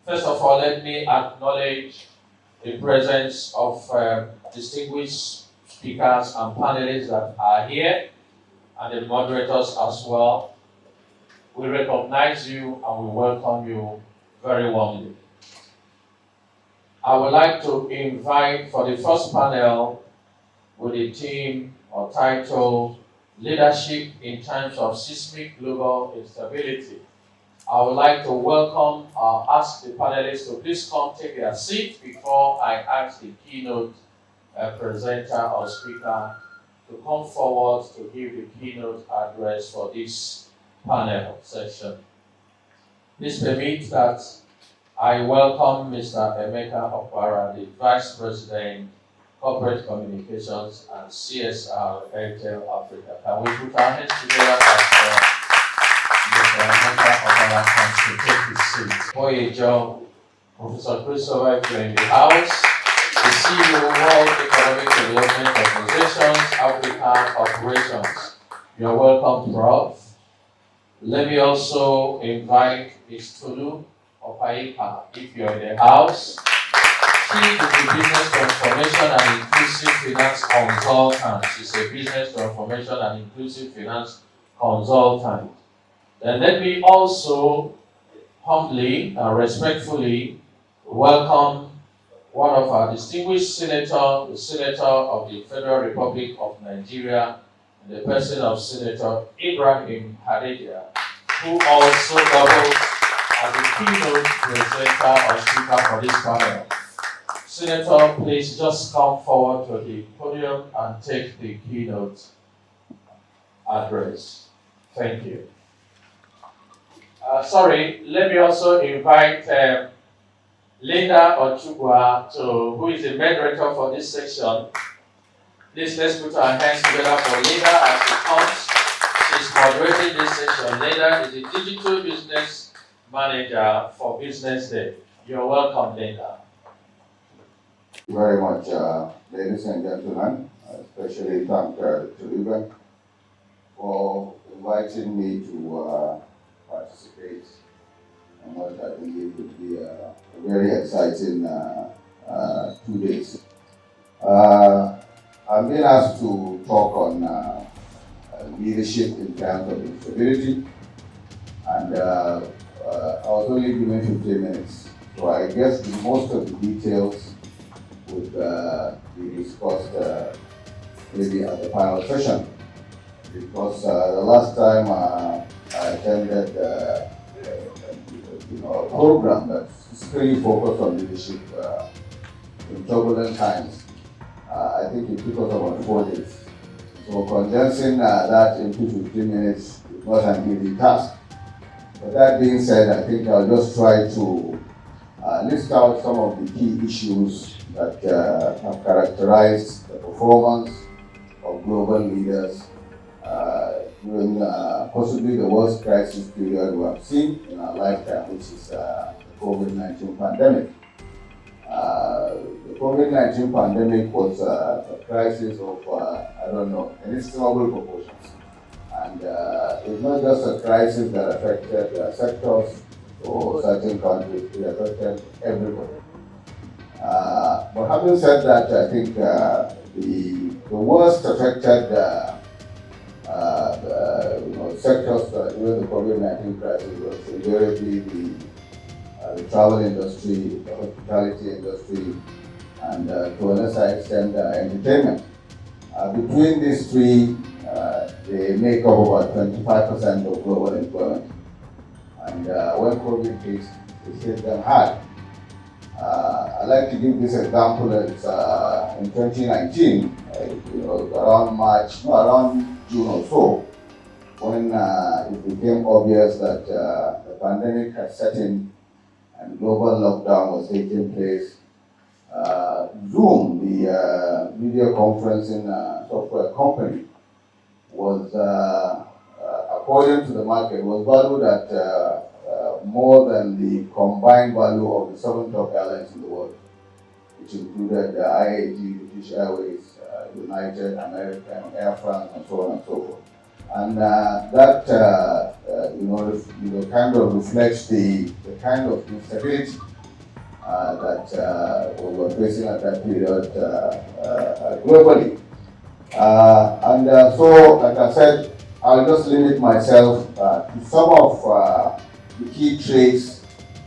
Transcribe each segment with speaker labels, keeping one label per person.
Speaker 1: First of all, let me acknowledge the presence of distinguished speakers and panelists that are here, and the moderators as well. We recognize you and we welcome you very warmly. I would like to invite for the first panel with the theme or title, Leadership in Times of Seismic Global Instability. I would like to welcome, ask the panelists to please come take their seat before I ask the keynote presenter or speaker to come forward to give the keynote address for this panel session. Please permit that I welcome Mr. Emeka Oparah, the Vice President, Corporate Communications and CSR Airtel Africa. Can we put our hands together as Mr. Emeka Oparah comes to take his seat? Boyejo, Professor Christopher in the house, the CEO of World Economic Development Organization's African Operations. You're welcome, Prof. Let me also invite Ms. Tolu, Opayika, if you're in the house. She is a business transformation and inclusive finance consultant. She's a business transformation and inclusive finance consultant. Then let me also humbly and respectfully welcome one of our distinguished senators, the Senator of the Federal Republic of Nigeria, in the person of Senator Ibrahim Hadejia, who also doubles as the keynote presenter or speaker for this panel. Senator, please just come forward to the podium and take the keynote address. Thank you. Let me also invite Linda Ochukwa, who is the moderator for this section. Please let's put our hands together for Linda as she comes. She's moderating this section. Linda is the Digital Business Manager for Business Day. You're welcome, Linda.
Speaker 2: Thank you very much, ladies and gentlemen. Especially thank Tolu for inviting me to participate in what I believe would be a very exciting 2 days. I'm being asked to talk on leadership in terms of instability, and I was only given 15 minutes, so I guess most of the details would be discussed maybe at the panel session, because the last time I attended a program that's really focused on leadership in turbulent times. I think it took us about 4 days. So condensing that into 15 minutes was an easy task. But that being said, I think I'll just try to list out some of the key issues that have characterized the performance of global leaders during possibly the worst crisis period we have seen in our lifetime, which is the COVID-19 pandemic. The COVID-19 pandemic was a crisis of, inestimable proportions. And it's not just a crisis that affected sectors or certain countries, it affected everybody. But having said that, I think the worst affected sectors during the COVID-19 crisis was invariably the travel industry, the hospitality industry, and to a lesser extent, entertainment. Between these three, they make up about 25% of global employment. And when COVID hit, it hit them hard. I'd like to give this example. It's in 2019, around June or so, when it became obvious that the pandemic had set in and global lockdown was taking place. Zoom, the video conferencing software company, was, according to the market, was valued at more than the combined value of the 7 top airlines in the world, which included IAG, British Airways, United, American, Air France, and so on and so forth. And that kind of reflects the kind of instability that we were facing at that period globally. So, like I said, I'll just limit myself to some of the key traits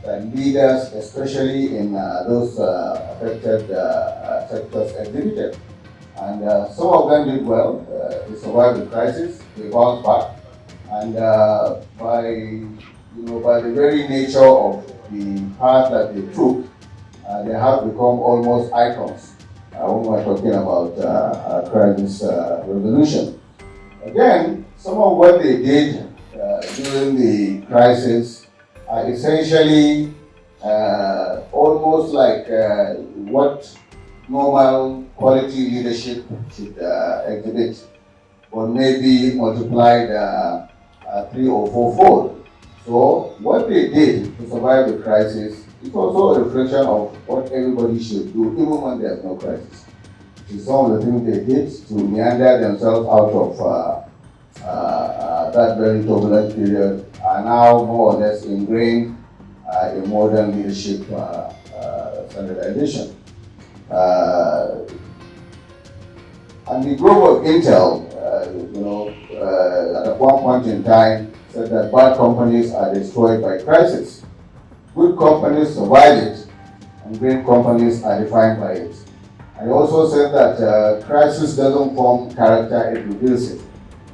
Speaker 2: that leaders, especially in those affected sectors, exhibited. And some of them did well. They survived the crisis. They bounced back. And by the very nature of the path that they took, they have become almost icons when we're talking about crisis resolution. Again, some of what they did during the crisis are essentially almost like what normal quality leadership should exhibit, or maybe multiplied 3 or 4-fold. So what they did to survive the crisis is also a reflection of what everybody should do, even when there's no crisis. It's some of the things they did to meander themselves out of that very turbulent period are now more or less ingrained in modern leadership standardization. And the group of Intel, at one point in time, said that bad companies are destroyed by crisis. Good companies survive it, and great companies are defined by it. And he also said that crisis doesn't form character, it reveals it.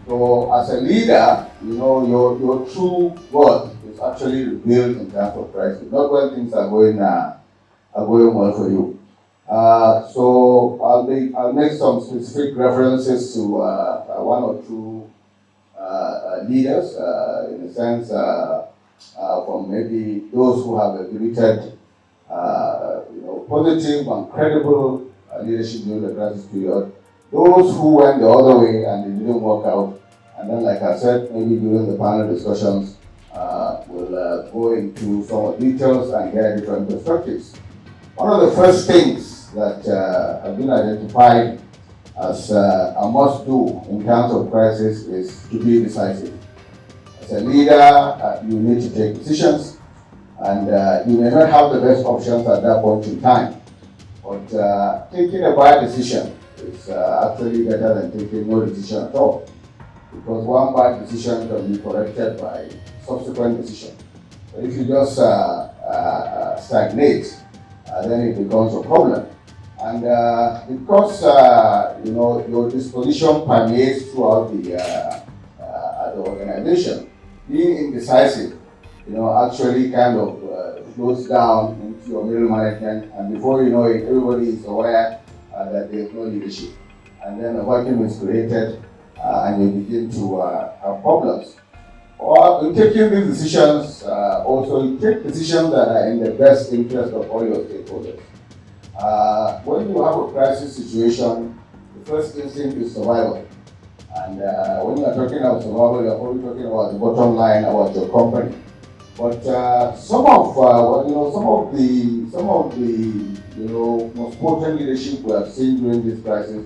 Speaker 2: So as a leader, your true worth is actually revealed in terms of crisis, not when things are going well for you. So I'll make some specific references to one or two leaders, in a sense, from maybe those who have exhibited, positive and credible leadership during the crisis period. Those who went the other way and it didn't work out, and then, like I said, maybe during the panel discussions, we'll go into some of the details and get different perspectives. One of the first things that have been identified as a must-do in times of crisis is to be decisive. As a leader, you need to take decisions, and you may not have the best options at that point in time. But taking a bad decision is actually better than taking no decision at all. Because one bad decision can be corrected by subsequent decision. But if you just stagnate, then it becomes a problem. And because your disposition permeates throughout the organization, being indecisive, actually kind of flows down into your middle management, and before you know it, everybody is aware that there is no leadership. And then a vacuum is created, and you begin to have problems. Or in taking these decisions, also you take decisions that are in the best interest of all your stakeholders. When you have a crisis situation, the first instinct is survival. And when you are talking about survival, you are probably talking about the bottom line, about your company. But some of the most potent leadership we have seen during this crisis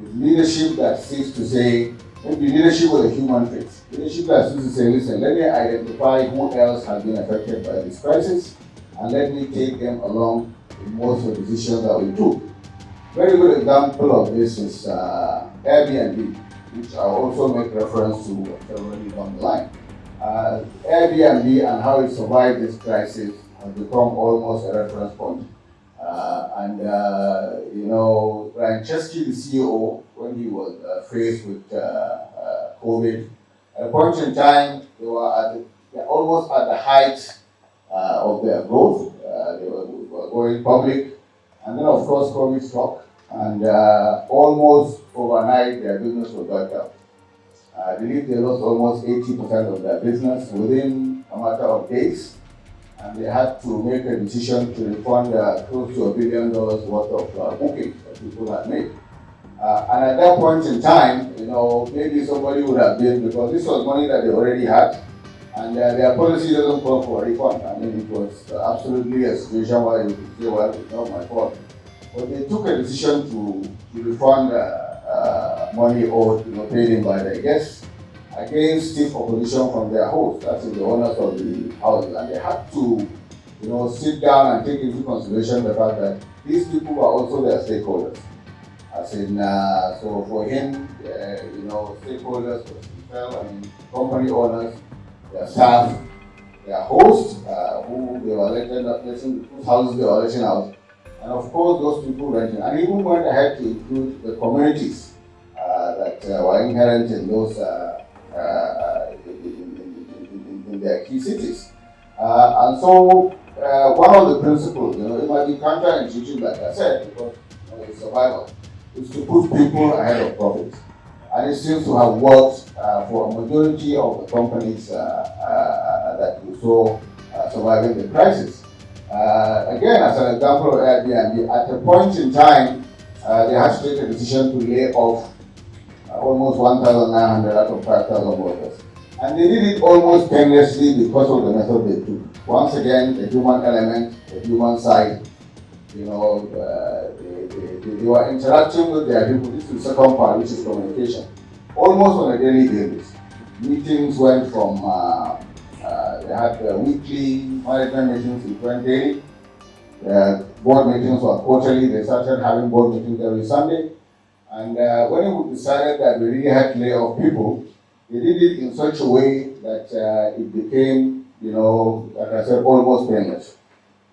Speaker 2: is leadership that seeks to say, maybe leadership with a human face. Leadership that seeks to say, listen, let me identify who else has been affected by this crisis, and let me take them along in most of the decisions that we took. Very good example of this is Airbnb, which I'll also make reference to already down the line. Airbnb and how it survived this crisis has become almost a reference point. Brian Chesky, the CEO, when he was faced with COVID, at a point in time, they were almost at the height of their growth. They were going public, and then of course COVID struck, and almost overnight their business was wiped out. I believe they lost almost 80% of their business within a matter of days, and they had to make a decision to refund close to $1 billion worth of bookings that people had made. And at that point in time, maybe somebody would have been, because this was money that they already had, and their policy doesn't call for a refund. I mean, it was absolutely a situation where you could say, well, it's not my fault. But they took a decision to refund money owed, paid in by their guests, against stiff opposition from their hosts, that is the owners of the houses. And they had to sit down and take into consideration the fact that these people are also their stakeholders. As in, so for him, stakeholders was himself, company owners, their staff, their hosts, who they were elected, whose houses they were electing out, and of course those people renting. And he even went ahead to include the communities that were inherent in those in their key cities. And so one of the principles, it might be counterintuitive, like I said, because it's survival, is to put people ahead of profits. And it seems to have worked for a majority of the companies that you saw surviving the crisis. Again, as an example of Airbnb, at a point in time, they had to take a decision to lay off almost 1,900 out of 5,000 workers. And they did it almost painlessly because of the method they took. Once again, the human element, the human side, they were interacting with their people. This is the second part, which is communication. Almost on a daily basis. Meetings went from, they had weekly management meetings, it went daily. Board meetings were quarterly. They started having board meetings every Sunday. And when we decided that we really had to lay off people, they did it in such a way that it became, like I said, almost painless.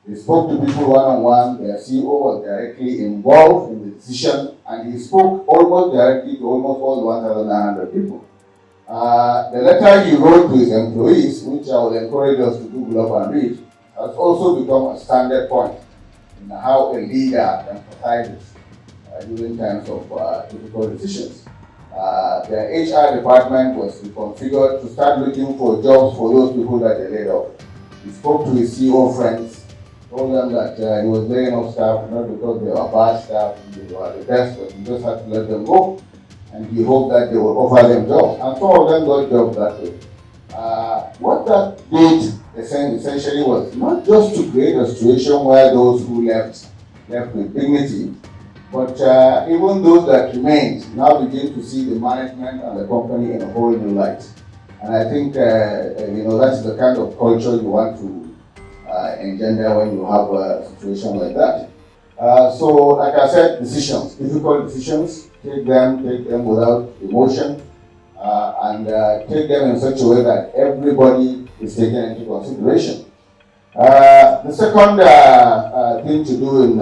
Speaker 2: They spoke to people one-on-one. Their CEO was directly involved in the decision, and he spoke almost directly to almost all 1,900 people. The letter he wrote to his employees, which I will encourage us to Google up and read, has also become a standard point in how a leader empathizes during times of difficult decisions. Their HR department was reconfigured to start looking for jobs for those people that they laid off. He spoke to his CEO friends, told them that he was laying off staff not because they were bad staff, they were the best, but he just had to let them go. And he hoped that they would offer them jobs. And some of them got jobs that way. What that did essentially was not just to create a situation where those who left with dignity, but even those that remained now begin to see the management and the company in a whole new light. And I think that's the kind of culture you want to engender when you have a situation like that. So, like I said, decisions, difficult decisions, take them without emotion, and take them in such a way that everybody is taken into consideration. The second thing to do in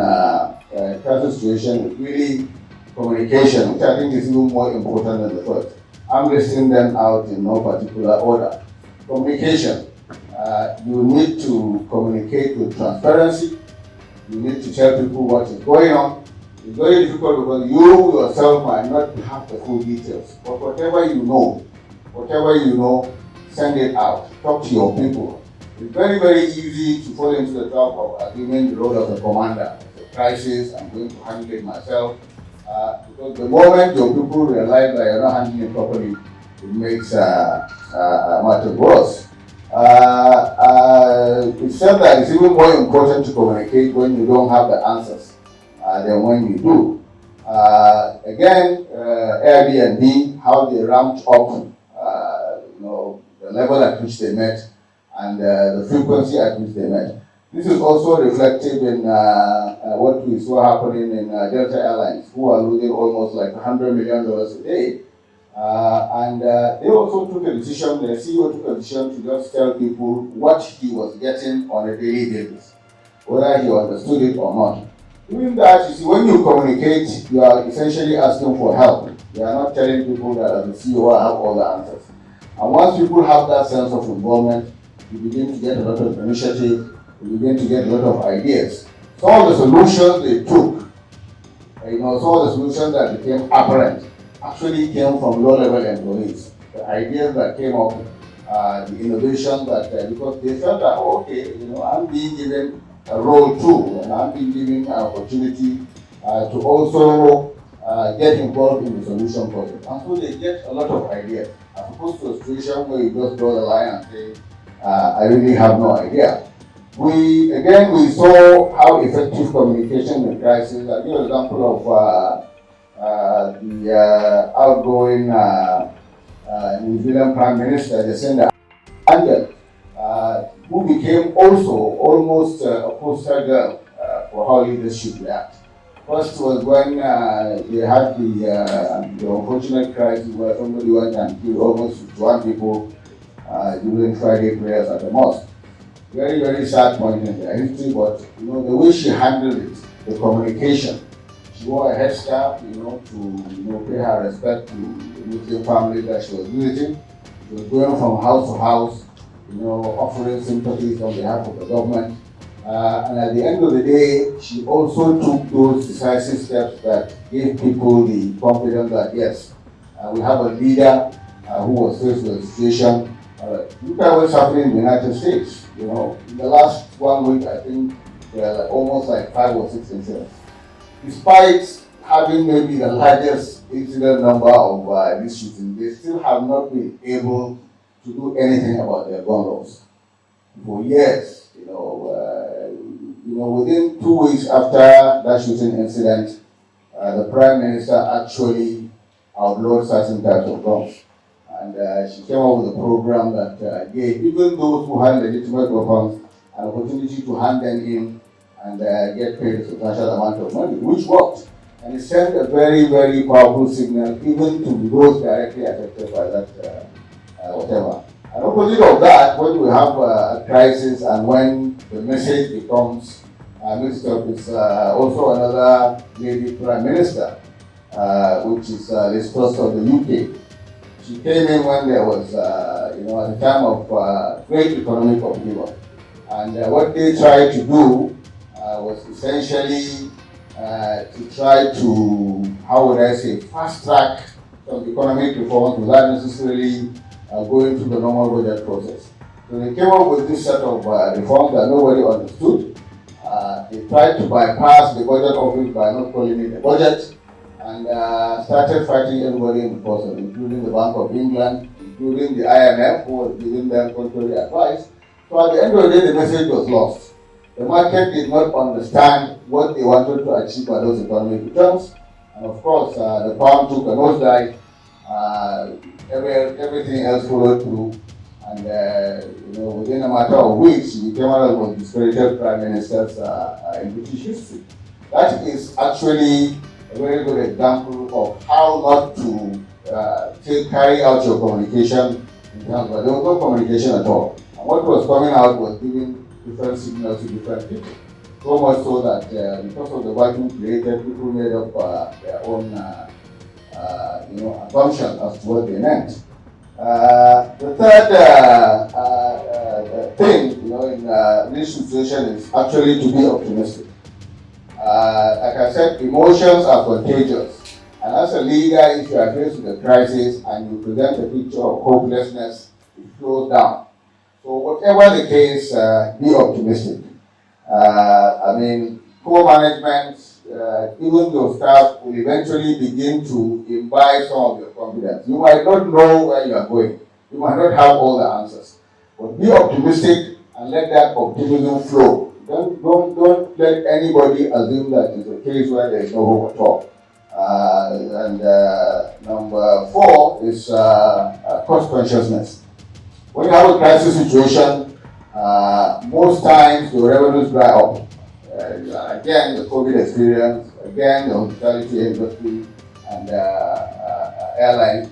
Speaker 2: crisis situation is really communication, which I think is even more important than the first. I'm listing them out in no particular order. Communication. You need to communicate with transparency. You need to tell people what is going on. It's very difficult because you yourself might not have the full details. But whatever you know, send it out. Talk to your people. It's very, very easy to fall into the trap of assuming the role of the commander. It's a crisis, I'm going to handle it myself. Because the moment your people realize that you're not handling it properly, it makes matters worse. It's said that it's even more important to communicate when you don't have the answers than when you do. Again, Airbnb, how they ramped up, the level at which they met and the frequency at which they met. This is also reflective in what we saw happening in Delta Airlines, who are losing almost like $100 million a day. And they also took a decision, the CEO took a decision to just tell people what he was getting on a daily basis, whether he understood it or not. Doing that, you see, when you communicate, you are essentially asking for help. You are not telling people that as the CEO I have all the answers. And once people have that sense of involvement, you begin to get a lot of initiative, you begin to get a lot of ideas. Some of the solutions they took, some of the solutions that became apparent actually came from low-level employees. The ideas that came up, the innovation that, because they felt that, I'm being given a role too, and I'm being given an opportunity to also get involved in the solution process. And so they get a lot of ideas, as opposed to a situation where you just draw the line and say, I really have no idea. We saw how effective communication in crisis. I'll give an example of the outgoing New Zealand Prime Minister, Jacinda Ardern, who became became also almost a poster girl for how leaders should react. First was when they had the unfortunate crisis where somebody went and killed almost 51 people during Friday prayers at the mosque. Very, very sad point in their history, but the way she handled it, the communication. She wore a headscarf, to pay her respect to the Muslim family that she was visiting. She was going from house to house, offering sympathies on behalf of the government. And at the end of the day, she also took those decisive steps that gave people the confidence that yes, we have a leader who was faced with a situation. Look at what's happening in the United States. In the last 1 week, I think there are almost like 5 or 6 incidents. Despite having maybe the largest incident number of these shootings, they still have not been able to do anything about their gun laws. For years, within 2 weeks after that shooting incident, the Prime Minister actually outlawed certain types of guns. And she came up with a program that gave even those who had legitimate weapons an opportunity to hand them in and get paid a substantial amount of money, which worked. And it sent a very, very powerful signal even to those directly affected by that whatever. And opposite of that, when we have a crisis and when the message becomes mixed up, it's also another lady Prime Minister, which is Liz Truss of the UK. She came in when there was, at a time of great economic upheaval. And what they tried to do was essentially to try to, how would I say, fast track some economic reforms without necessarily going through the normal budget process. So they came up with this set of reforms that nobody understood. They tried to bypass the budget office by not calling it a budget and started fighting everybody in the process, including the Bank of England, including the IMF, who was giving them contrary advice. So at the end of the day, the message was lost. The market did not understand what they wanted to achieve by those economic returns. And of course, the pound took a nosedive. Everything else followed through. And within a matter of weeks, she became one of the most discredited prime ministers in British history. That is actually a very good example of how not to carry out your communication in terms of there was no communication at all. And what was coming out was giving different signals to different people. So much so that because of the vacuum created, people made up their own assumption as to what they meant. The third thing, in this situation is actually to be optimistic. Like I said, emotions are contagious. And as a leader, if you are faced with a crisis and you present a picture of hopelessness, it flows down. So whatever the case, be optimistic. Poor management, even your staff will eventually begin to imbibe some of your confidence. You might not know where you are going. You might not have all the answers. But be optimistic and let that optimism flow. Don't let anybody assume that it's a case where there is no hope at all. Number 4 is cost consciousness. When you have a crisis situation, most times your revenues dry up. Again, the COVID experience, again, the hospitality industry and airlines.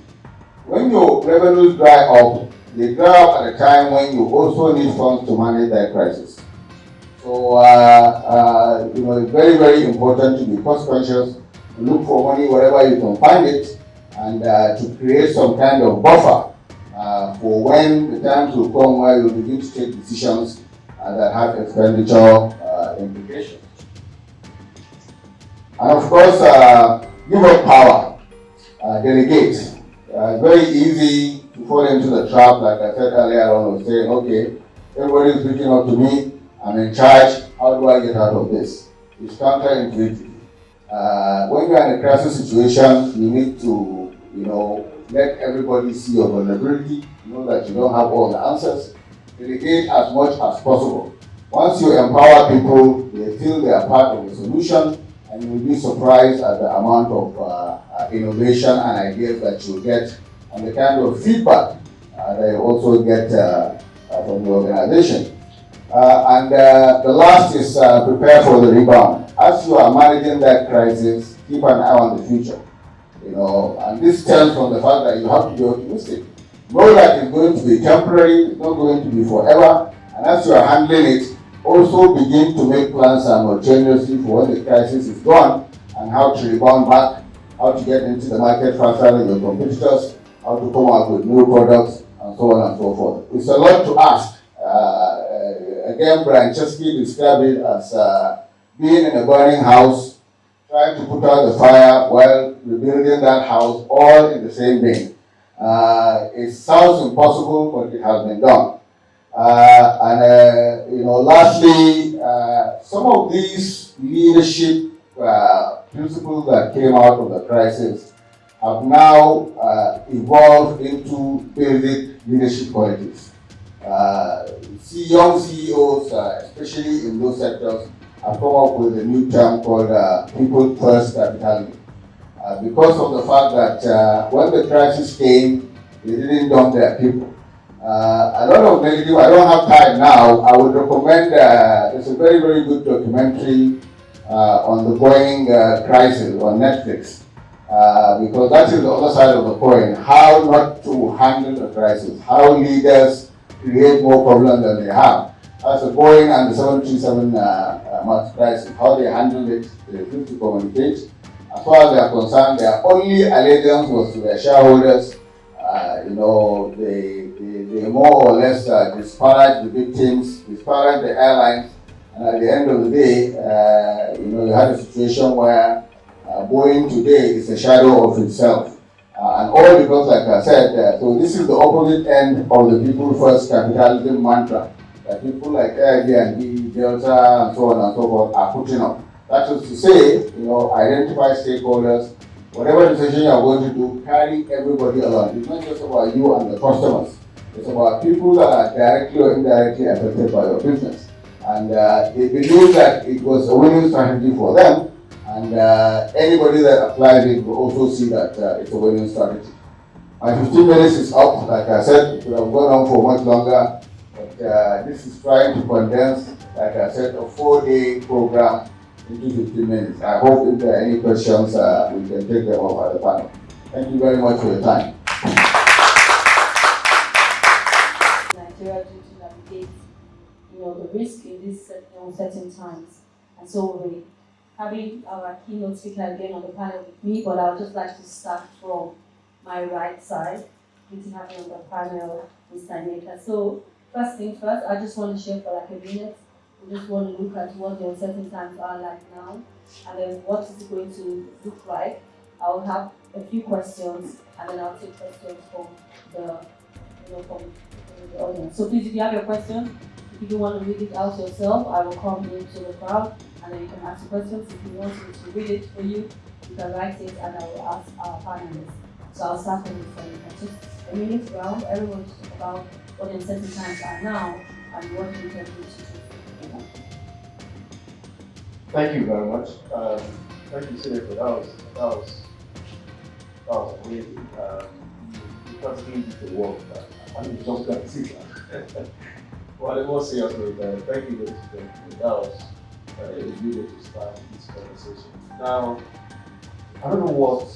Speaker 2: When your revenues dry up, they dry up at a time when you also need funds to manage that crisis. So, it's very, very important to be cost conscious, look for money wherever you can find it, and to create some kind of buffer for when the times will come where you begin to take decisions that have expenditure implications. And of course, give up power, delegate. Very easy to fall into the trap, like I said earlier on, of saying, okay, everybody is looking up to me, I'm in charge, how do I get out of this? It's counterintuitive. When you're in a crisis situation, you need to, let everybody see your vulnerability, know that you don't have all the answers. Delegate as much as possible. Once you empower people, they feel they are part of the solution, and you will be surprised at the amount of innovation and ideas that you get, and the kind of feedback that you also get from the organization. The last is prepare for the rebound. As you are managing that crisis, keep an eye on the future. And this stems from the fact that you have to be optimistic. Know that it's going to be temporary, it's not going to be forever. And as you are handling it, also begin to make plans simultaneously for when the crisis is gone and how to rebound back, how to get into the market faster than your competitors, how to come up with new products, and so on and so forth. It's a lot to ask. Again, Brian Chesky described it as being in a burning house, trying to put out the fire while rebuilding that house all in the same day. It sounds impossible, but it has been done. Lastly, some of these leadership principles that came out of the crisis have now evolved into basic leadership qualities. Young CEOs, especially in those sectors, have come up with a new term called people first capitalism. Because of the fact that when the crisis came, they didn't dump their people. A lot of negative, I don't have time now, I would recommend, it's a very, very good documentary on the Boeing crisis on Netflix. Because that is the other side of the coin, how not to handle a crisis, how leaders create more problems than they have. As the Boeing and the 737 MAX crisis, how they handled it, they refused to communicate. As far as they are concerned, their only allegiance was to their shareholders. They more or less disparaged the victims, disparaged the airlines, and at the end of the day, you had a situation where Boeing today is a shadow of itself. And all because, like I said, so this is the opposite end of the people first capitalism mantra that people like Airbnb, Delta, and so on and so forth are putting up. That is to say, identify stakeholders, whatever decision you are going to do, carry everybody along. It's not just about you and the customers. It's about people that are directly or indirectly affected by your business. And they believe that it was a winning strategy for them. And anybody that applies it will also see that it's a winning strategy. My 15 minutes is up. Like I said, it could have gone on for much longer. But this is trying to condense, like I said, a 4-day program into 15 minutes. I hope if there are any questions, we can take them up at the panel. Thank you very much for your time.
Speaker 3: Nigeria due to navigate, the risk in these uncertain times. And so we're having our keynote speaker again on the panel with me, but I would just like to start from my right side, good to have you on the panel, Mr. Emeka. So first thing first, I just want to share for like a minute. We just want to look at what the uncertain times are like now, and then what is it going to look like. I will have a few questions, and then I'll take questions from from the audience. So please, if you have your questions, if you want to read it out yourself, I will come into the crowd, and then you can ask questions. If you want me to read it for you, you can write it, and I will ask our panelists. So I'll start with just a minute round. Everyone to talk about what the uncertain times are now and what we can do to.
Speaker 4: Thank you very much. Thank you, Senator. That was amazing. You continually did the work. I mean, just got to see that. Well, I was seriously, thank you, ladies and gentlemen. That was a good way to start this conversation. Now, I don't know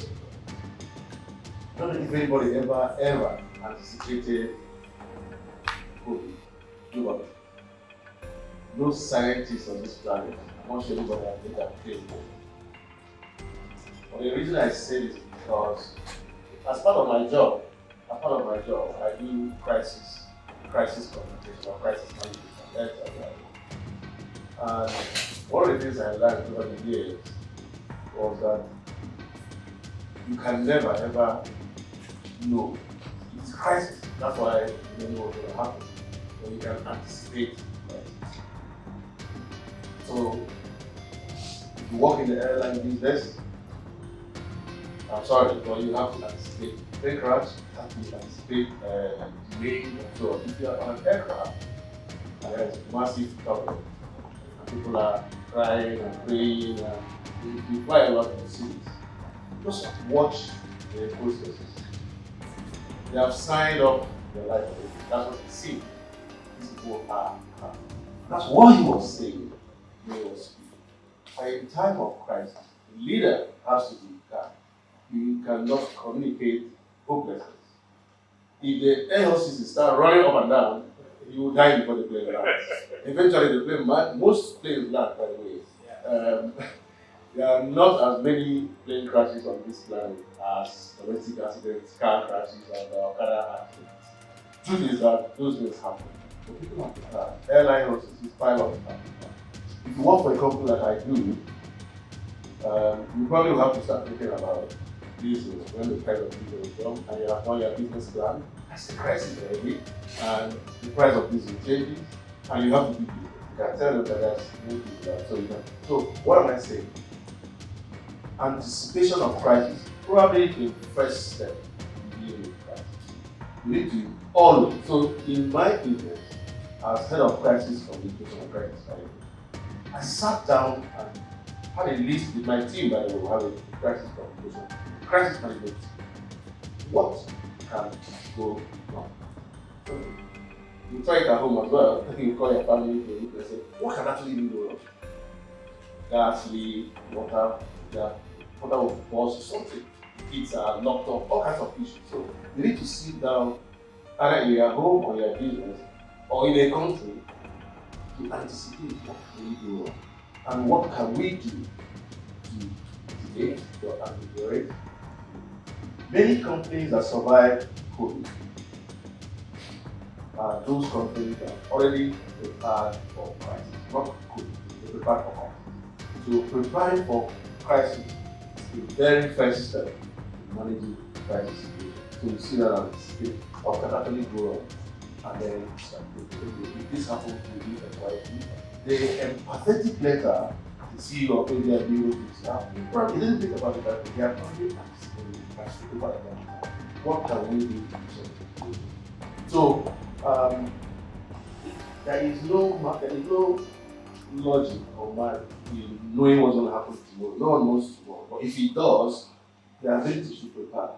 Speaker 4: if anybody ever anticipated COVID. Nobody. No scientists on this planet. I'm not sure anybody has made that claim. But the reason I say this is because as part of my job, I do crisis communication or crisis management. And one of the things I learned over the years was that you can never ever know. It's a crisis. That's why you don't know what's going to happen. So you can anticipate crisis. So if you work in the airline business, I'm sorry, but you have to anticipate plane crash, you have to anticipate delay, and so on. If you are on an aircraft, and there is massive problem, and people are crying and praying, and you fly a lot in the cities, just watch the processes. They have signed up their life. That's what they see. These people are That's what he was saying. He was speaking. In time of crisis, the leader has to be calm. You cannot communicate hopelessness. If the air hostesses start running up and down, you will die before the plane lands. Eventually, the plane, most planes land, by the way. There are not as many plane crashes on this planet as domestic accidents, car crashes, and Okada accidents. Truth is that those things happen. So people have to plan. Airline hostesses, pilots have to plan. If you work for a company like I do, you probably will have to start thinking about this when the price of diesel comes and you have done your business plan. That's the crisis already, and the price of diesel changes, and you have to be business. You can tell them that there's no people so you can. So what am I saying? Anticipation of crisis, probably the first step in dealing with crisis. You need to always. So in my business, as head of crisis communication and crisis management, I sat down and had a list with my team, by the way, have a crisis communication, crisis management. What can go wrong? So you try it at home as well. You call your family and say, what can actually go wrong? Gas leak, water will burst, something. Kids are locked up, all kinds of issues. So you need to sit down either in your home or your business or in a country to anticipate what can go wrong and what can we do to mitigate or ameliorate. Many companies that survived COVID are those companies that already prepared for crisis, not COVID, they prepared for crisis. So preparing for crisis is the very first step in managing crisis situation. So you see that anticipate what can actually go wrong, and then if this happens, we do XYZ. The empathetic letter the CEO of India Bureau is now, probably didn't think about it that they are probably anticipating what can we do to so there is no logic or math in knowing what's going to happen tomorrow. No one knows tomorrow. But if it does, the ability to prepare.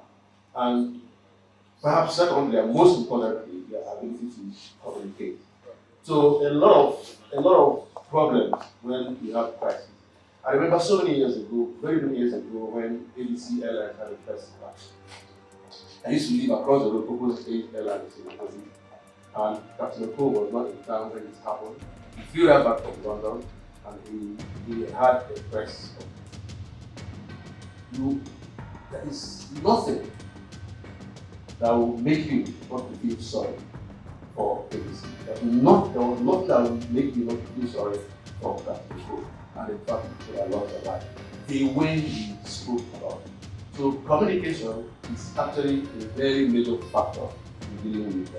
Speaker 4: And perhaps secondly, and most importantly, the ability to communicate. So a lot of problems when you have crisis. I remember so many years ago, very many years ago, when ABC Airlines had a first crash. I used to live across the road, Opposite 8 Airlines in Italy. And Captain Oko was not in town when it happened. He flew right back from London and he had a press. There is nothing that will make you want to feel sorry for ABC. There was nothing that would make you not feel sorry for Captain Oko. And in fact, he could have lost their life. The way he spoke about it. So communication is actually a very major factor in dealing with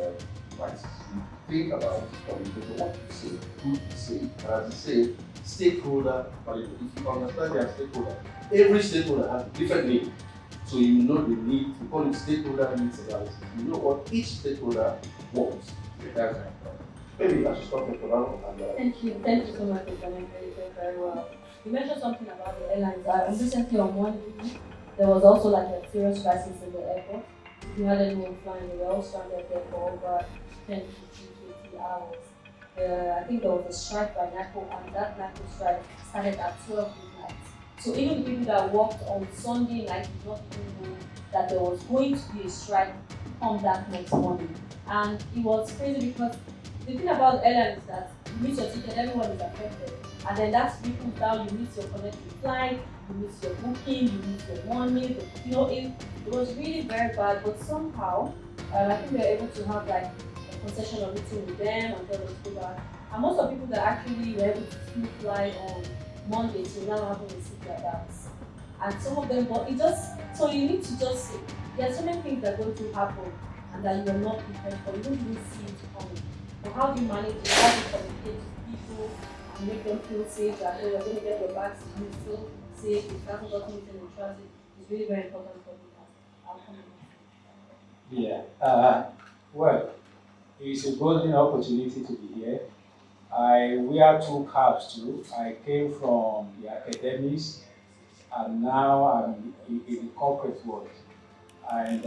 Speaker 4: crisis. You think about communication, what you say, who you say, and as you say, stakeholder validation. If you understand your stakeholder, every stakeholder has a different need. So you know the need, we call it stakeholder needs analysis. You know what each stakeholder wants. That's right. Maybe I should stop there for now.
Speaker 3: Thank you so much, Ibrahim. Very well. You mentioned something about the airlines. Recently on Monday, there was also like a serious crisis in the airport. If you had anyone flying, they were all stranded there for over 10, 15, 20 hours. I think there was a strike by NACO, and that NACO strike started at 12 midnight. So even the people that worked on Sunday night did not even know that there was going to be a strike on that next morning. And it was crazy because the thing about airline is that you miss your ticket, everyone is affected. And then that trickles down, you miss your connecting flight, you miss your booking, you miss your money. It was really very bad, but somehow, I think we were able to have like a concessional meeting with them and tell them to go back. And most of the people that actually were able to still fly on Monday till now haven't received their bags. And some of them, but so you need to just say, there are so many things that are going to happen and that you are not prepared for, you don't even see it coming. But how do you manage it? How do you communicate to people and make them feel safe that you're going to get your bags and you feel safe, if you haven't gotten it in transit? It's really very important for you.
Speaker 5: Yeah. Well, it's a golden opportunity to be here. I wear two caps too. I came from the academics and now I'm in the corporate world. And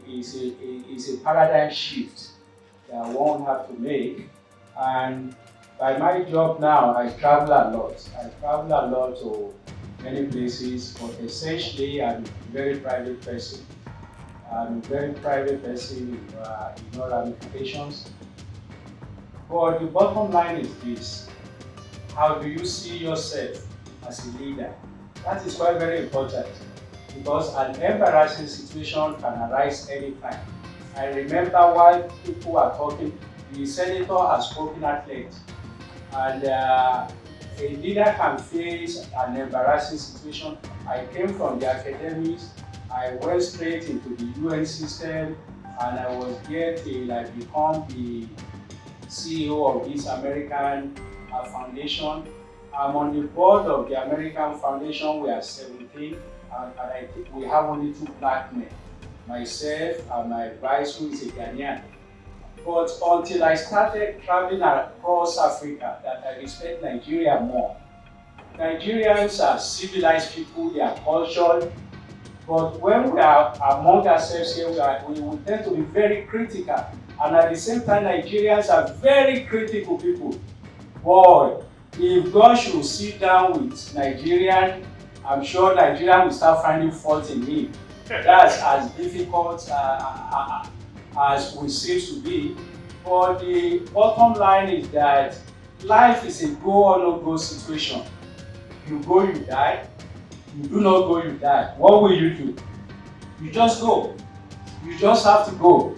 Speaker 5: it's a paradigm shift that one have to make. And By my job now, I travel a lot. I travel a lot to many places, but essentially I'm a very private person. I'm a very private person with no ramifications. But the bottom line is this: how do you see yourself as a leader? That is quite very important, because an embarrassing situation can arise anytime. I remember while people are talking, the senator has spoken at length, and a leader can face an embarrassing situation. I came from the academics, I went straight into the UN system, and I was there till I become the CEO of this American foundation. I'm on the board of the American Foundation. We are 17, and I think we have only 2 black men, myself and my vice, who is a Ghanaian. But until I started traveling across Africa, that I respect Nigeria more. Nigerians are civilized people, they are cultured, but when we are among ourselves here, we tend to be very critical. And at the same time, Nigerians are very critical people. Boy, if God should sit down with Nigerian, I'm sure Nigerian will start finding fault in him. That's as difficult as we seem to be. But the bottom line is that life is a go or no go situation. You go, you die. You do not go, you die. What will you do? You just go. You just have to go.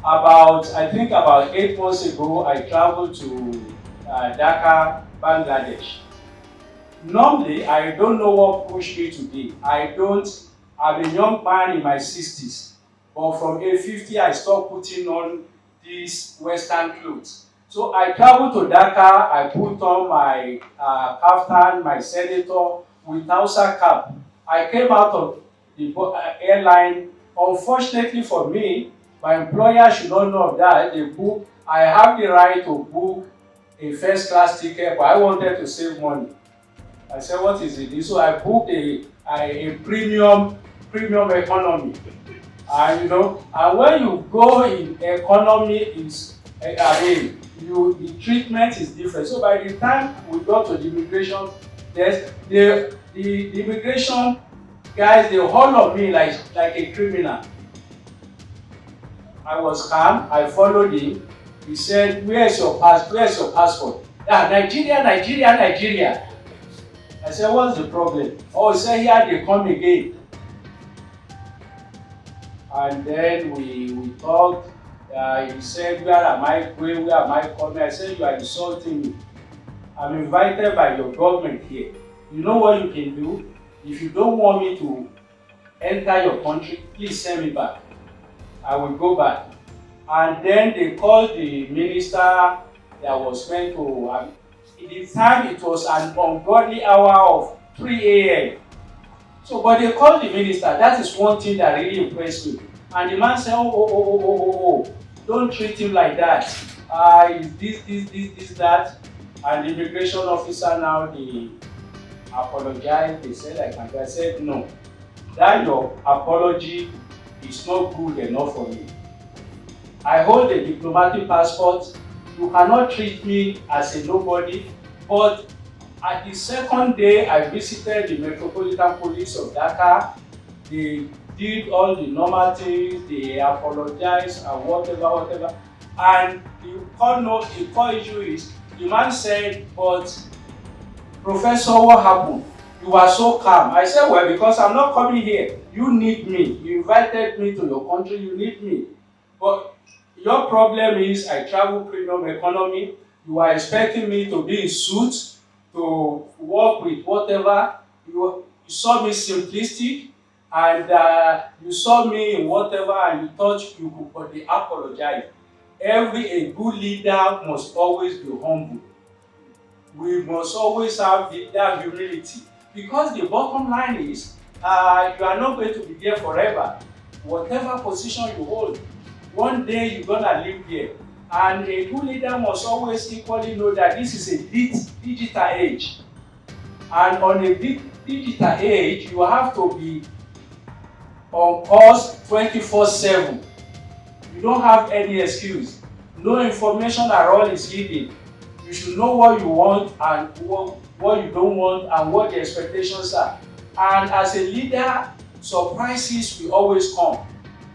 Speaker 5: I think about 8 months ago, I traveled to Dhaka, Bangladesh. Normally, I don't know what pushed me today. I'm a young man in my 60s, but from age 50, I stopped putting on these Western clothes. So I traveled to Dhaka, I put on my kaftan, my senator, with Hausa cap. I came out of the airline. Unfortunately for me, my employer should not know of that. I have the right to book a first class ticket, but I wanted to save money. I said, what is it? So I booked a premium economy. And when you go in economy, the treatment is different. So by the time we got to the immigration desk, the immigration guys, they haul on me like a criminal. I was calm. I followed him. He said, "Where's your passport?" Nigeria. I said, "What's the problem?" Oh, he said, "Here they come again." And then we talked. He said, "Where am I going? Where am I coming?" I said, "You are insulting me. I'm invited by your government here. You know what you can do? If you don't want me to enter your country, please send me back. I will go back." And then they called the minister that was meant to, at the time it was an ungodly hour of 3 a.m. So, but they called the minister. That is one thing that really impressed me. And the man said, oh, don't treat him like that. This, that. And the immigration officer now, they apologized. They said, I said, no, that your apology is not good enough for me. I hold a diplomatic passport. You cannot treat me as a nobody. But at the second day, I visited the Metropolitan Police of Dhaka. They did all the normal things. They apologized and whatever. And the core issue is, the man said, but Professor, what happened? You are so calm. I said, well, because I'm not coming here. You need me. You invited me to your country. You need me. But your problem is I travel premium economy. You are expecting me to be in suit, to work with whatever. You saw me simplistic, and you saw me in whatever, and you thought you could, but they apologize. A good leader must always be humble. We must always have that humility. Because the bottom line is, you are not going to be there forever. Whatever position you hold, one day you're going to live here. And a good leader must always equally know that this is a digital age. And on a digital age, you have to be on course 24/7. You don't have any excuse. No information at all is hidden. You should know what you want and what you don't want and what the expectations are. And as a leader, surprises will always come.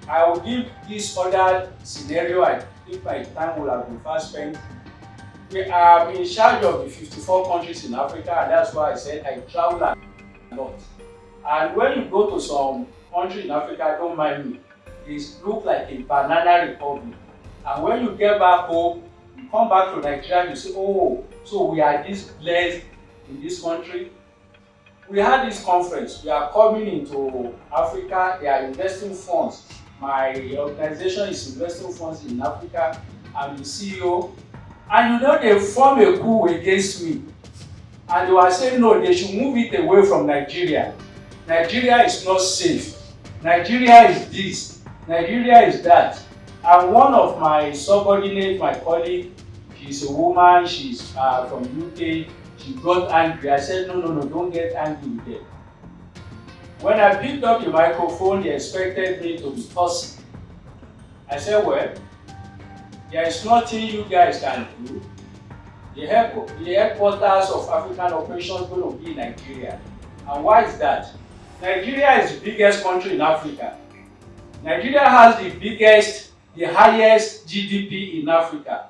Speaker 5: I will give this other scenario. I think my time will have been fast spent. We are in charge of the 54 countries in Africa, and that's why I said I travel a lot. And when you go to some country in Africa, don't mind me, it looks like a banana republic. And when you get back home, you come back to Nigeria, you say, oh, so we are this blessed in this country. We had this conference. We are coming into Africa. They are investing funds. My organization is investing funds in Africa. I'm the CEO. And you know, they form a coup against me. And they were saying, no, they should move it away from Nigeria. Nigeria is not safe. Nigeria is this. Nigeria is that. And one of my subordinates, my colleague, she's a woman, she's from UK, she got angry. I said, no, don't get angry with them. When I picked up the microphone, they expected me to be tossing. I said, well, there is nothing you guys can do. The headquarters of African operations is going to be in Nigeria. And why is that? Nigeria is the biggest country in Africa. Nigeria has the highest GDP in Africa.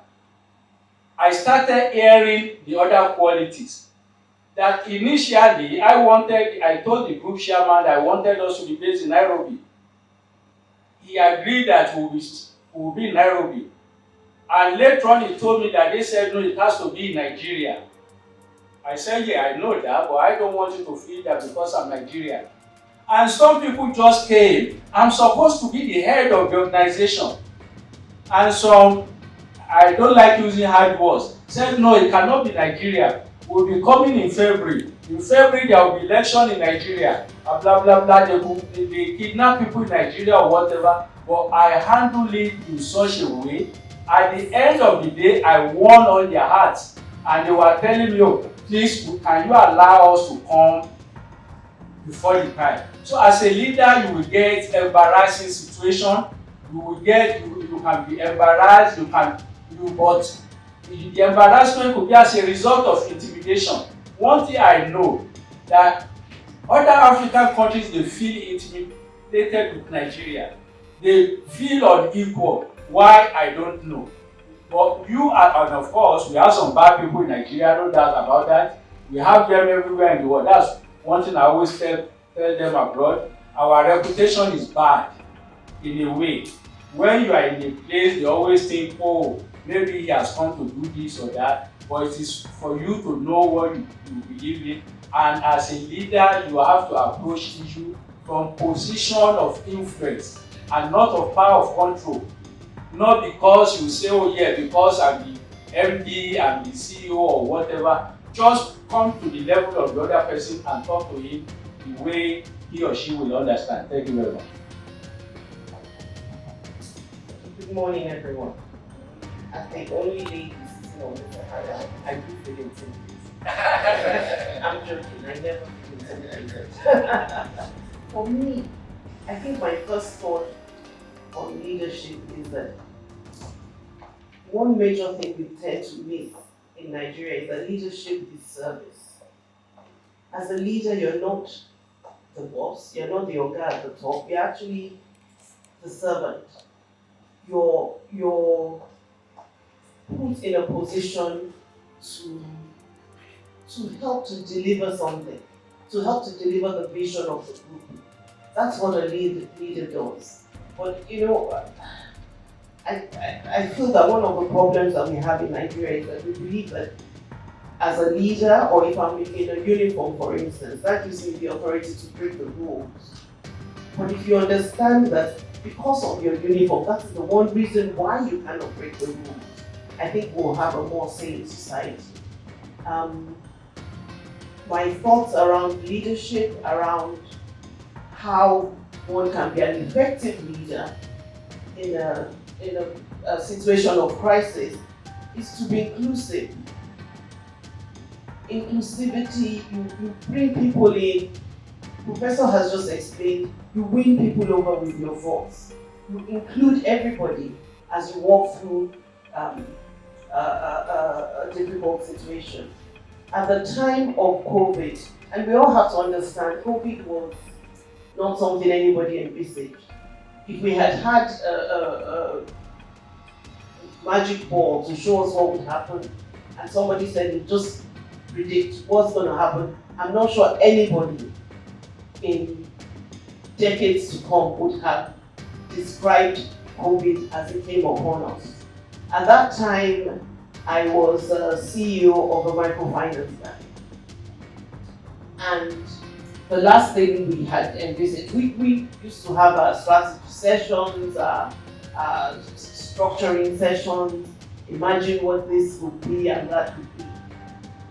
Speaker 5: I started hearing the other qualities. That initially, I told the group chairman that I wanted us to be based in Nairobi. He agreed that we will be in Nairobi. And later on, he told me that they said, no, it has to be in Nigeria. I said, yeah, I know that, but I don't want you to feel that because I'm Nigerian. And some people just came. I'm supposed to be the head of the organization. And some, I don't like using hard words, said, no, it cannot be Nigeria. We'll be coming in February. In February, there will be election in Nigeria. Blah, blah, blah. They kidnap people in Nigeria or whatever. But I handled it in such a way. At the end of the day, I won all their hearts. And they were telling me, oh, please, can you allow us to come before the time? So as a leader, you will get embarrassing situation. You can be embarrassed, but the embarrassment could be as a result of intimidation. One thing I know, that other African countries, they feel intimidated with Nigeria. They feel unequal. Why, I don't know. But and of course, we have some bad people in Nigeria, no doubt about that. We have them everywhere in the world. That's one thing I always tell them abroad. Our reputation is bad in a way. When you are in a place, they always think, oh, maybe he has come to do this or that. But it is for you to know what you believe in. And as a leader, you have to approach issues from position of influence and not of power of control. Not because you say, oh yeah, because I'm the MD, I'm the CEO or whatever. Just come to the level of the other person and talk to him the way he or she will understand. Thank you very much.
Speaker 6: Good morning, everyone. I think only ladies sitting on this side, I do feel intimidated. I'm joking, I never feel intimidated. For me, I think my first thought on leadership is that one major thing we tend to miss in Nigeria is that leadership is service. As a leader, you're not the boss, you're not the oga at the top, you're actually the servant. You're put in a position to help to deliver something, to help to deliver the vision of the group. That's what a leader does. But you know, I feel that one of the problems that we have in Nigeria is that we believe that as a leader, or if I'm in a uniform, for instance, that gives me the authority to break the rules. But if you understand that because of your uniform, that is the one reason why you cannot break the rules, I think we'll have a more sane society. My thoughts around leadership, around how one can be an effective leader in a situation of crisis, is to be inclusive. Inclusivity, you bring people in. Professor has just explained, you win people over with your voice. You include everybody as you walk through a difficult situation. At the time of COVID, and we all have to understand, COVID was not something anybody envisaged. If we had had a magic ball to show us what would happen, and somebody said, just predict what's going to happen, I'm not sure anybody in decades to come would have described COVID as it came upon us. At that time, I was CEO of a microfinance bank. And the last thing we had envisaged, we used to have our strategy sessions, structuring sessions, imagine what this would be and that would be.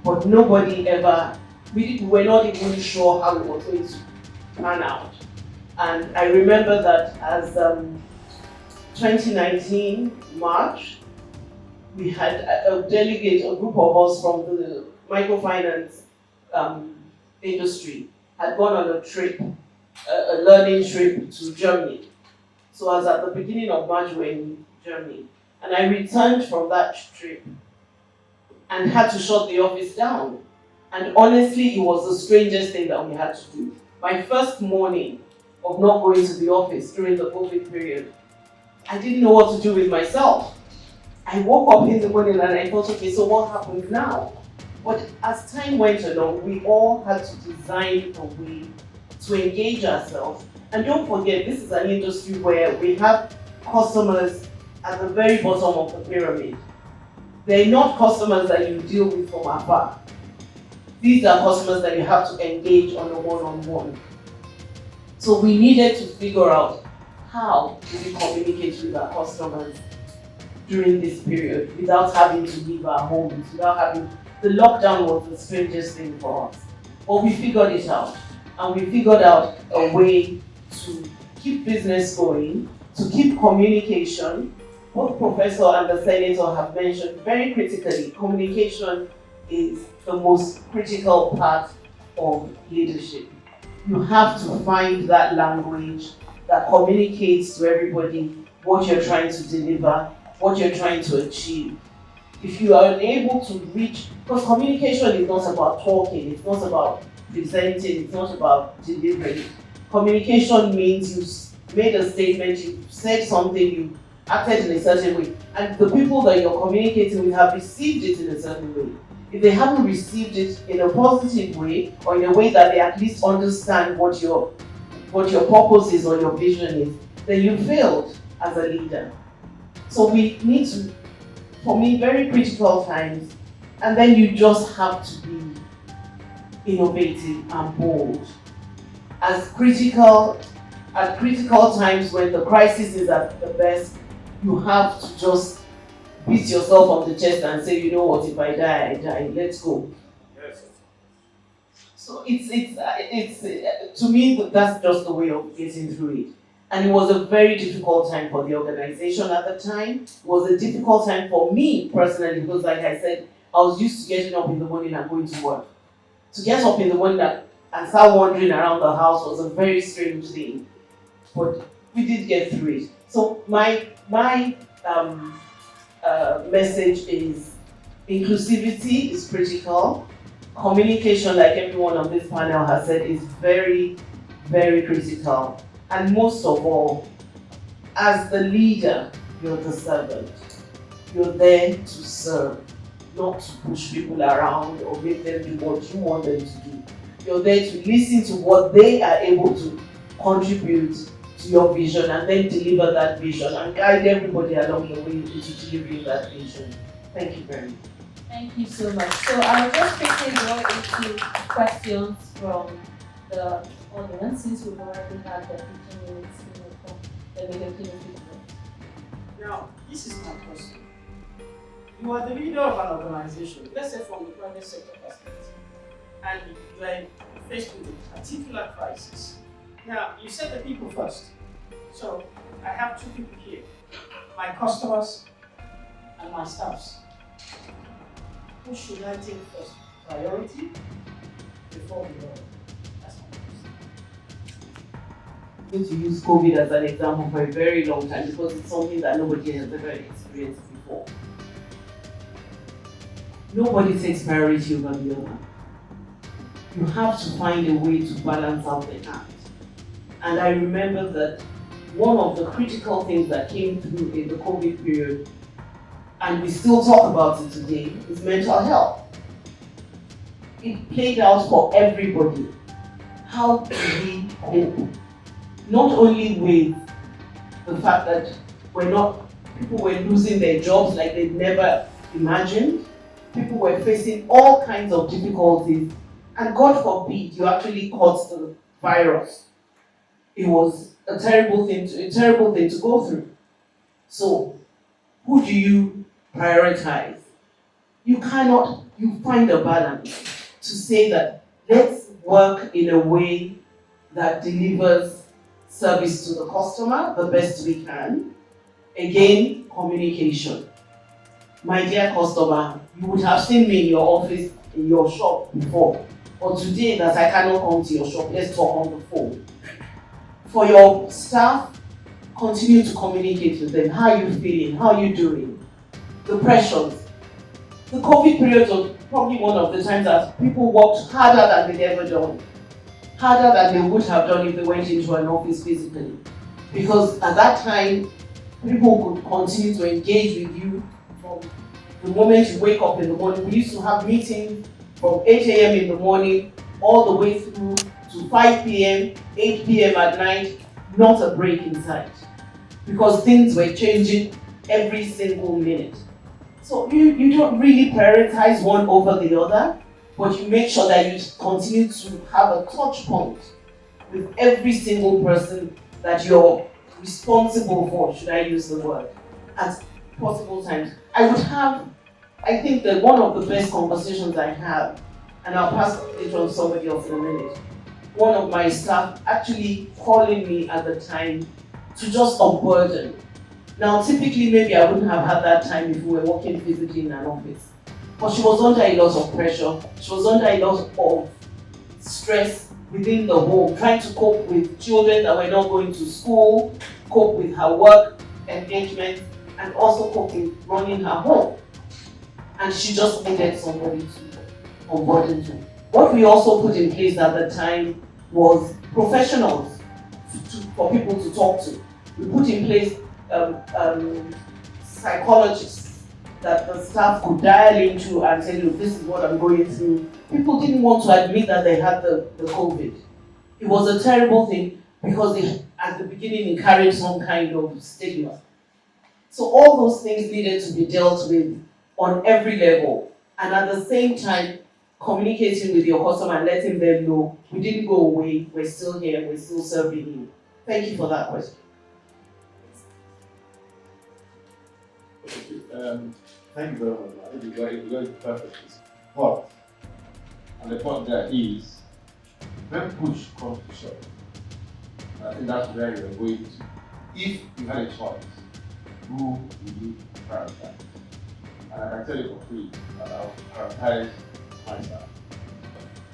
Speaker 6: But nobody ever, we were not even sure how it was going to pan out. And I remember that as 2019, March, we had a delegate, a group of us from the microfinance industry had gone on a trip, a learning trip to Germany. So I was at the beginning of March, we were in Germany. And I returned from that trip and had to shut the office down. And honestly, it was the strangest thing that we had to do. My first morning of not going to the office during the COVID period, I didn't know what to do with myself. I woke up in the morning and I thought, okay, so what happens now? But as time went along, we all had to design a way to engage ourselves. And don't forget, this is an industry where we have customers at the very bottom of the pyramid. They're not customers that you deal with from afar. These are customers that you have to engage on a one-on-one. So we needed to figure out how do we communicate with our customers during this period without having to leave our homes, the lockdown was the strangest thing for us. But we figured it out. And we figured out a way to keep business going, to keep communication. Both Professor and the Senator have mentioned very critically, communication is the most critical part of leadership. You have to find that language that communicates to everybody what you're trying to deliver, what you're trying to achieve. If you are unable to reach, because communication is not about talking, it's not about presenting, it's not about delivering. Communication means you made a statement, you said something, you acted in a certain way, and the people that you're communicating with have received it in a certain way. If they haven't received it in a positive way, or in a way that they at least understand what your purpose is or your vision is, then you failed as a leader. So we need to, for me, very critical times, and then you just have to be innovative and bold. At critical times when the crisis is at the best, you have to just beat yourself on the chest and say, you know what, if I die, I die, let's go.
Speaker 4: Yes.
Speaker 6: So it's to me, that's just the way of getting through it. And it was a very difficult time for the organization at the time. It was a difficult time for me personally, because like I said, I was used to getting up in the morning and going to work. To get up in the morning and start wandering around the house was a very strange thing. But we did get through it. So my message is inclusivity is critical. Communication, like everyone on this panel has said, is very, very critical. And most of all, as the leader, you're the servant. You're there to serve, not to push people around or make them do what you want them to do. You're there to listen to what they are able to contribute to your vision and then deliver that vision and guide everybody along the way into delivering that vision. Thank you very much.
Speaker 3: Thank you so much. So I'll just quickly go into questions from the audience, since we've already had the 15 minutes from the video keynote.
Speaker 7: Now, this is my question. You are the leader of an organization, let's say from the private sector perspective, and you are faced with a particular crisis. Now, you said the people first. So, I have two people here, my customers and my staffs. Who should I take first? Priority before the other? That's my question.
Speaker 6: I'm going to use COVID as an example for a very long time because it's something that nobody has ever experienced before. nobody takes priority over the other. You have to find a way to balance out the act. And I remember that one of the critical things that came through in the COVID period, and we still talk about it today, is mental health. It played out for everybody. How do we cope? Not only with the fact that people were losing their jobs like they'd never imagined, people were facing all kinds of difficulties, and God forbid you actually caught the virus. It was a terrible thing to go through. So, who do you prioritize? You find a balance to say that let's work in a way that delivers service to the customer the best we can. Again, communication. My dear customer, you would have seen me in your office, in your shop before. But today that I cannot come to your shop, let's talk on the phone. For your staff, continue to communicate with them. How are you feeling? How are you doing? The pressures. The COVID period was probably one of the times that people worked harder than they'd ever done. Harder than they would have done if they went into an office physically. Because at that time, people could continue to engage with you from the moment you wake up in the morning. We used to have meetings from 8 a.m. in the morning all the way through to 5 p.m., 8 p.m. at night, not a break in sight. Because things were changing every single minute. So you don't really prioritize one over the other, but you make sure that you continue to have a touch point with every single person that you're responsible for, should I use the word, at possible times. I think that one of the best conversations I have, and I'll pass it on to somebody else in a minute, one of my staff actually calling me at the time to just unburden. Now, typically, maybe I wouldn't have had that time if we were working physically in an office. But she was under a lot of pressure. She was under a lot of stress within the home, trying to cope with children that were not going to school, cope with her work engagement, and also cope with running her home. And she just needed somebody to unburden to. What we also put in place at the time was professionals for people to talk to. We put in place psychologists that the staff could dial into and say, look, this is what I'm going through. People didn't want to admit that they had the COVID. It was a terrible thing because at the beginning it carried some kind of stigma. So all those things needed to be dealt with on every level. And at the same time, communicating with your customer and letting them know we didn't go away, we're still here, we're still serving you. Thank you for that question.
Speaker 8: Thank you very much. I think you got it perfectly. But, and the point there is, when push comes to shove, I think that's where you're going to. If you had a choice, who would you prioritize? And I can tell you for free that I'll prioritize myself.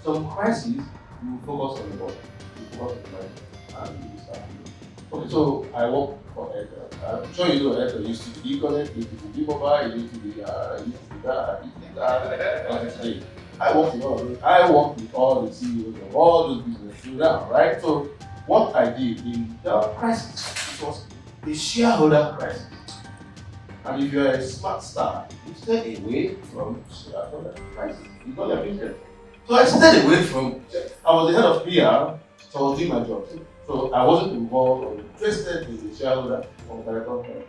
Speaker 8: Some crises, you focus on the body, you focus on the mind, and you start. Okay, so I work for Airtel. I'm sure you know Airtel used to be Connect, used to be Mobile, it used to be that, it used to be that. I work with all the CEOs of all those businesses now, right? So what I did in the crisis, it was a shareholder crisis. And if you're a smart star, you stay away from shareholder crisis. You got your business. So I stayed away from, I was the head of PR, so I was doing my job. So I wasn't involved or interested in the shareholder or director.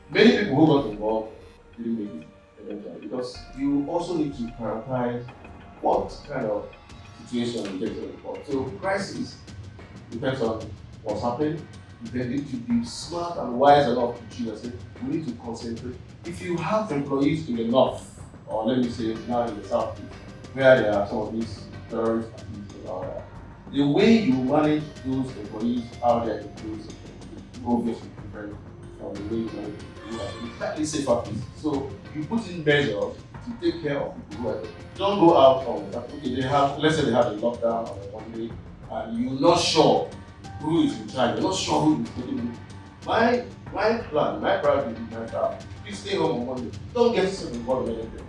Speaker 8: Many people who got involved didn't make it eventually because you also need to prioritize what kind of situation you get to report. So crisis depends on what's happening. You need to be smart and wise enough to choose and say, we need to concentrate. If you have employees in the north, or let me say now in the southeast, where there are some of these terrorist activities and all that, the way you manage those employees out there in those obviously different from the way you manage in slightly safer places. So you put in measures to take care of people who are there. Don't go out on that. Okay, let's say they have a lockdown on one day and you're not sure who is in charge, you're not sure who is taking it. My plan, my priority is my staff. Please stay home on Monday. Don't get yourself involved in anything.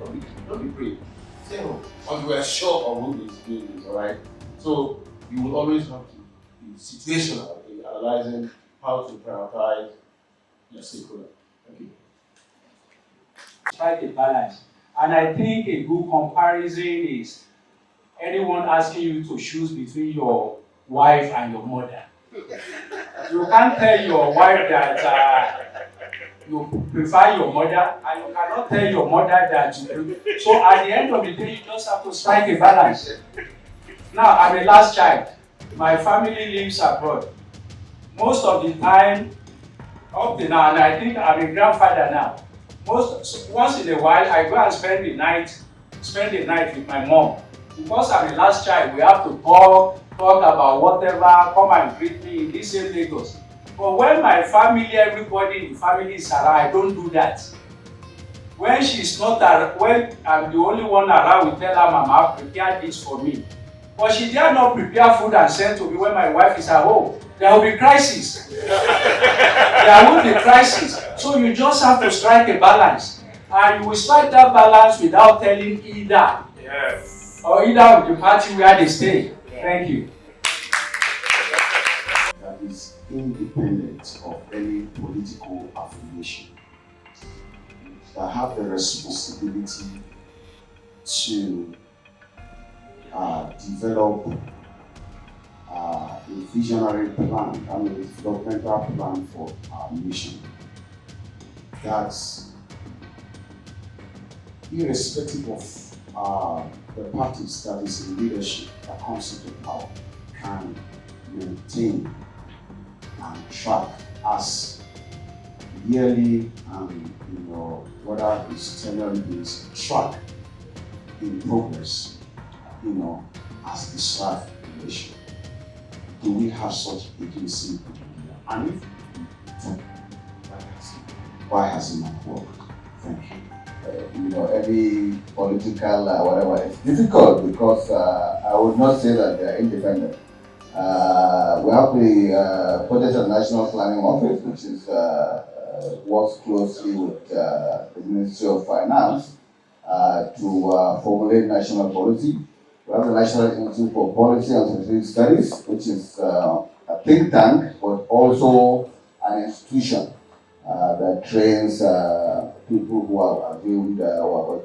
Speaker 8: Don't be brave. Stay home. Until we are sure of who is doing this, alright? So you will always have to be situational in analyzing how to prioritize your stakeholder. Thank you.
Speaker 5: Strike a balance. And I think a good comparison is anyone asking you to choose between your wife and your mother. You can't tell your wife that you prefer your mother, and you cannot tell your mother that you do. So at the end of the day, you just have to strike a balance. Now, I'm a last child. My family lives abroad. Most of the time, up to now, and I think I'm a grandfather now. Once in a while, I go and spend the night with my mom. Because I'm a last child, we have to talk about whatever, come and greet me in this same Lagos. But when my family, everybody in the family is around, I don't do that. When she's not around, when I'm the only one around, we tell her, Mama, prepare this for me. But she dare not prepare food and send to me when my wife is at home. There will be crisis. There will be crisis. So you just have to strike a balance. And you will strike that balance without telling either. Yes. Or either of the party where they stay. Thank you.
Speaker 2: That is independent of any political affiliation. That have the responsibility to develop a visionary plan, a developmental plan for our nation. That's irrespective of the parties that is in leadership that comes into power, can maintain and track as yearly and whether it's tenure based track in progress, as desired in the nation. Do we have such agency? And if why has it not worked? Thank you. Any political whatever, it's difficult because I would not say that they are independent. We have the Project and National Planning Office, which is works closely with the Ministry of Finance to formulate national policy. We have the National Institute for Policy and Strategic Studies, which is a think tank, but also an institution that trains people who are viewed or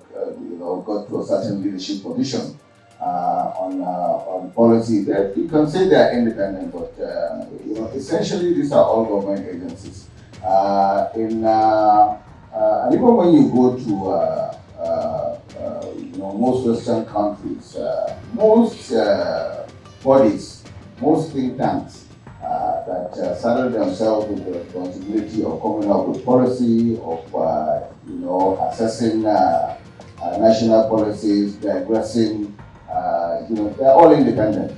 Speaker 2: got to a certain leadership position on policy. That you can say they are independent, but essentially these are all government agencies. And even when you go to most Western countries, most bodies, most think tanks that saddle themselves with the responsibility of coming up with policy, of assessing national policies, digressing, they're all independent.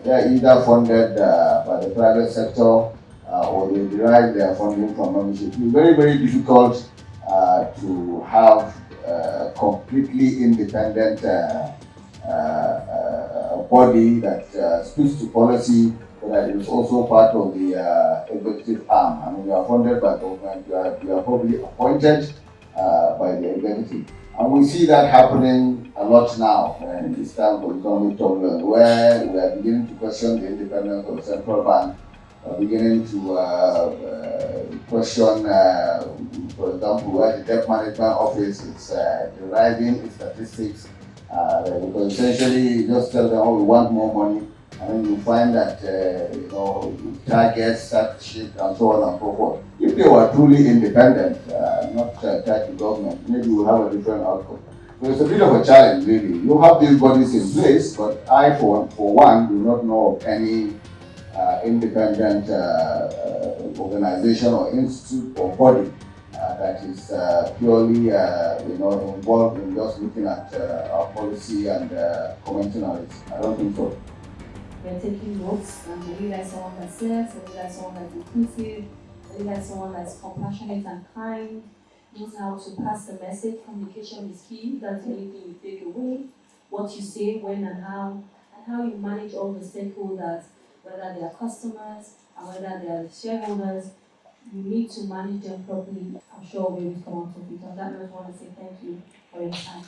Speaker 2: They're either funded by the private sector or they derive their funding from membership. It's very, very difficult to have completely independent body that speaks to policy, but that is also part of the executive arm. I mean, you are funded by government, you are probably appointed by the executive. And we see that happening a lot now in this time of economic turbulence, where we are beginning to question the independence of the central bank, beginning to question, for example, where the debt management office is deriving its statistics, because essentially you just tell them, oh, we want more money, and then you find that targets, set shit, and so on and so forth. If they were truly independent, not tied to government, maybe we'll have a different outcome. So it's a bit of a challenge, really. You have these bodies in place, but I, for one, do not know of any independent organization or institute or body that is purely involved in just looking at our policy and commenting on it. I don't think so.
Speaker 3: We're taking notes, and maybe like someone that's says, maybe like someone that's inclusive, maybe like someone that's compassionate and kind, knows how to pass the message. Communication is key. That's the only thing you take away. What you say, when and how you manage all the stakeholders, whether they are customers and whether they are shareholders. you need to manage them properly. I'm sure we'll come out of it. On that note, I want to say thank you for your time.